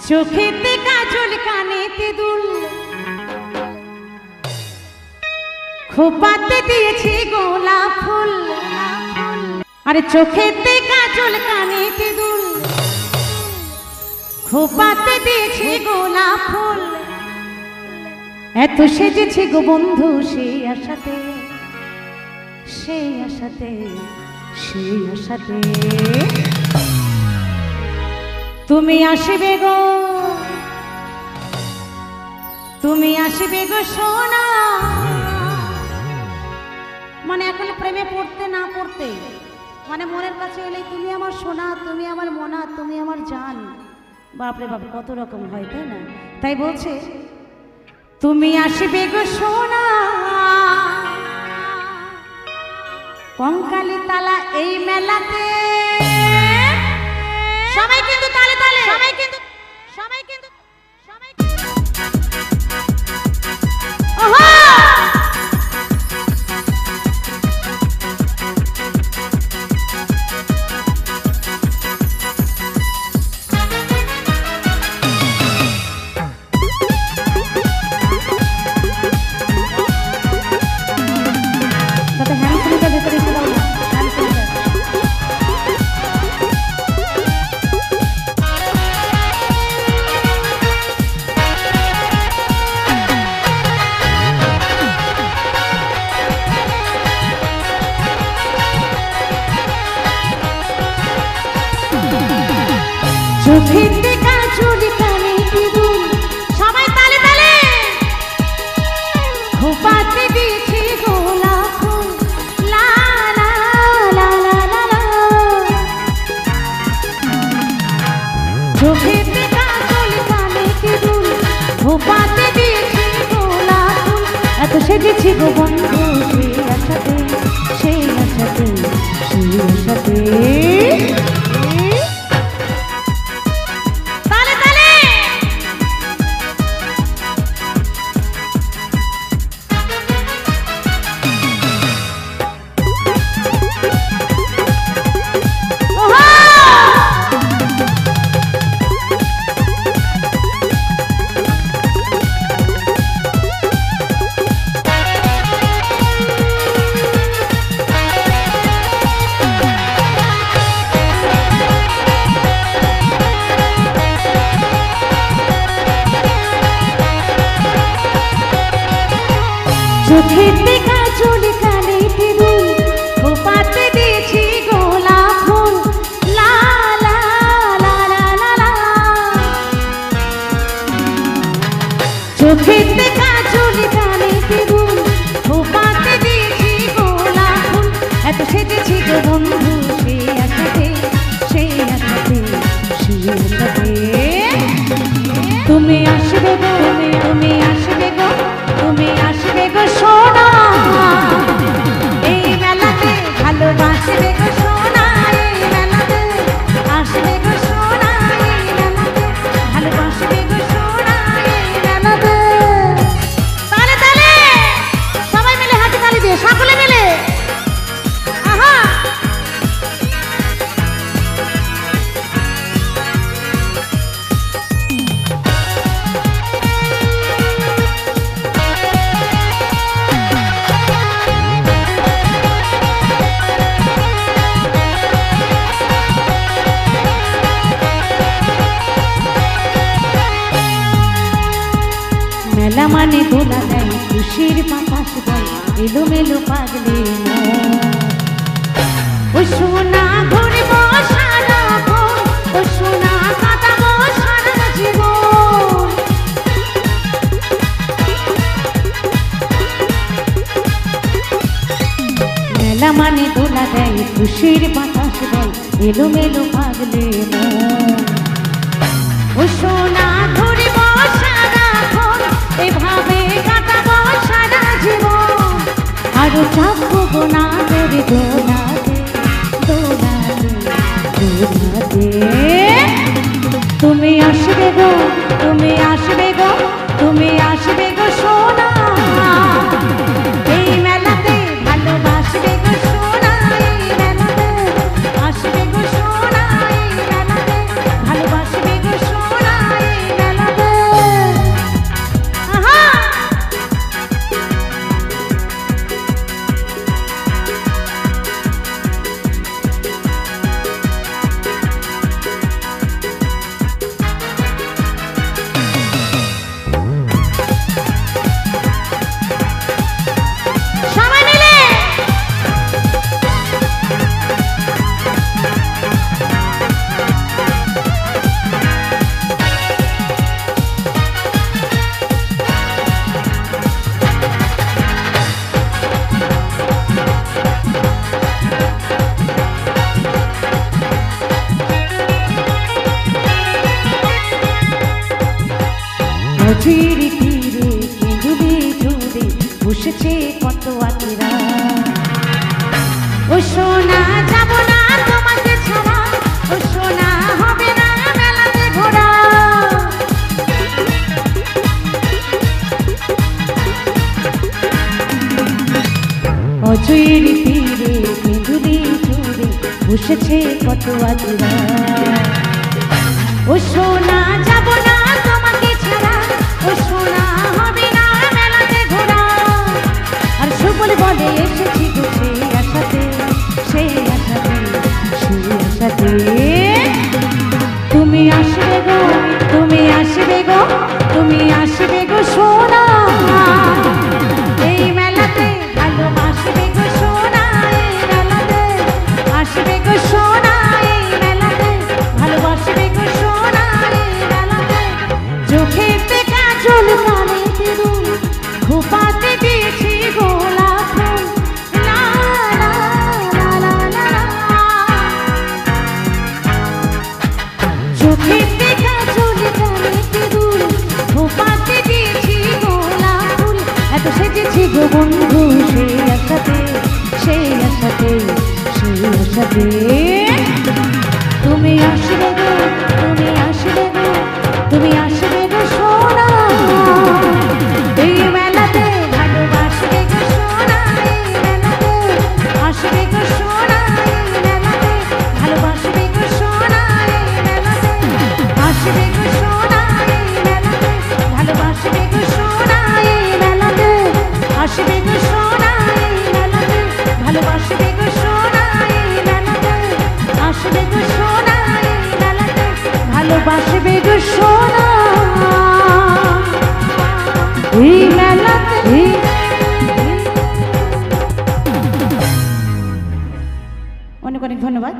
চোখেতে কাজল কানেতে দুল খোপাতে দিয়েছি গোলাপ ফুল আরে চোখেতে কাজল কানেতে দুল খোপাতে দিয়েছি গোলাপ ফুল এত সেজেছি গো বন্ধু সেই আশাতে সেই আশাতে সেই আশাতে তুমি আসবে গো তুমি আসবে গো সোনা মানে এখন প্রেমে পড়তে না পড়তে মানে মনের কাছে এলে তুমি আমার সোনা তুমি আমার মনা তুমি আমার জান বাপরে বাপ কত রকম হয় তাই না তাই বলছে তুমি আসবে গো সোনা কঙ্কালী তালা এই মেলাতে সবাই কিন্তু তালে তালে সবাই কিন্তু ওহো চোখেতে কাজল কানেতে দুল সবাই তালে তালে খোপাতে দিয়েছি গোলাপ ফুল লা লা লা লা লা লা চোখেতে কাজল কানেতে দুল খোপাতে দিয়েছি গোলাপ ফুল এত সেজেছি গো বন্ধু সেই আশাতে সেই আশাতে সেই আশাতে চোখেতে কাজল কানেতে দুল খোপাতে দিয়েছি গোলাপ ফুল লা লা লা লা লা লা চোখেতে কাজল কানেতে দুল খোপাতে দিয়েছি গোলাপ ফুল এত সেজেছি গো বন্ধু সেই আশাতে সেই আশাতে সেই আশাতে তুমি আসবে গো তুমি আসবে গো তুমি আসবে গো সোনা এই মেলাতে ভালোবাসবে গো সোনা এই মেলাতে আসবে গো সোনা এই মেলাতে ভালোবাসবে গো সোনা এই মেলাতে তালে তালে সবাই মিলে হাতে তালি দিয়ে সকলে মিলে আহা মেলা মানে দোলা দেয় খুশির বাতাস বয় এলোমেলো পাগলে ও সোনা ঘুরব সারাক্ষণ ও সোনা কাটাবো সারা জীবন মেলা মানে দোলা দেয় খুশির বাতাস বয় এলোমেলো পাগলে ও সোনা ঘুরব এভাবে কাটাবো সারা জীবন আরো চাপবো গোনা দেবে দোলাতে দোলাতে দোলাতে তুমি আসবে গো তুমি আসবে গো তুমি আসবে গো সোনা এই মেলাতে ভালোবাসবে গো সোনা এই মেলাতে আসবে গো সোনা এই মেলাতে ভালোবাসবে গো সোনা এই অজুরি তীরে কেঁদুলি জুড়ে বসেছে কত আতিরা। ও সোনা যাব না তোমাকে ছাড়া, ও সোনা হবে না মেলাতে ঘোরা। অজুরি তীরে কেঁদুলি জুড়ে বসেছে কত আতিরা। ও সোনা যাব না তোমাকে ছাড়া, ও সোনা হবে না মেলাতে ঘোরা। আর সুবল বলে এসেছি গো সেই আশাতে, সেই আশাতে, সেই আশাতে। তুমি আসবে গো, তুমি আসবে গো, তুমি আসবে গো সোনা এই মেলাতে। ভালোবাসবে গো সোনা এই মেলাতে, আসবে গো সোনা এই মেলাতে। ভালোবাসবে গো সোনা এই মেলাতে। চোখেতে কাজল কানেতে রুল, খোপাতে দিয়েছি গোলাপ ফুল। লা লা লা লা লা। চোখেতে কাজল কানেতে রুল, খোপাতে দিয়েছি গোলাপ ফুল। এত সেজেছি গো বন্ধু সেই আশাতে, সেই আশাতে, সেই আশাতে। তুমি আসবে গো, তুমি আসবে গো, তুমি আসবে গো সোনা এই মেলাতে। ভালোবাসবে গো সোনা এই মেলাতে, আসবে গো সোনা এই মেলাতে। ভালোবাসবে গো সোনা এই মেলাতে, আসবে গো সোনা এই মেলাতে। ভালোবাসবে গো সোনা এই মেলাতে, আসবে গো সোনা এই মেলাতে। ভালোবাসবে গো সোনা এই মেলাতে, আসবে গো সোনা এই মেলাতে। ভালোবাসবে গো সোনা এই মেলাতে। অনেক অনেক ধন্যবাদ।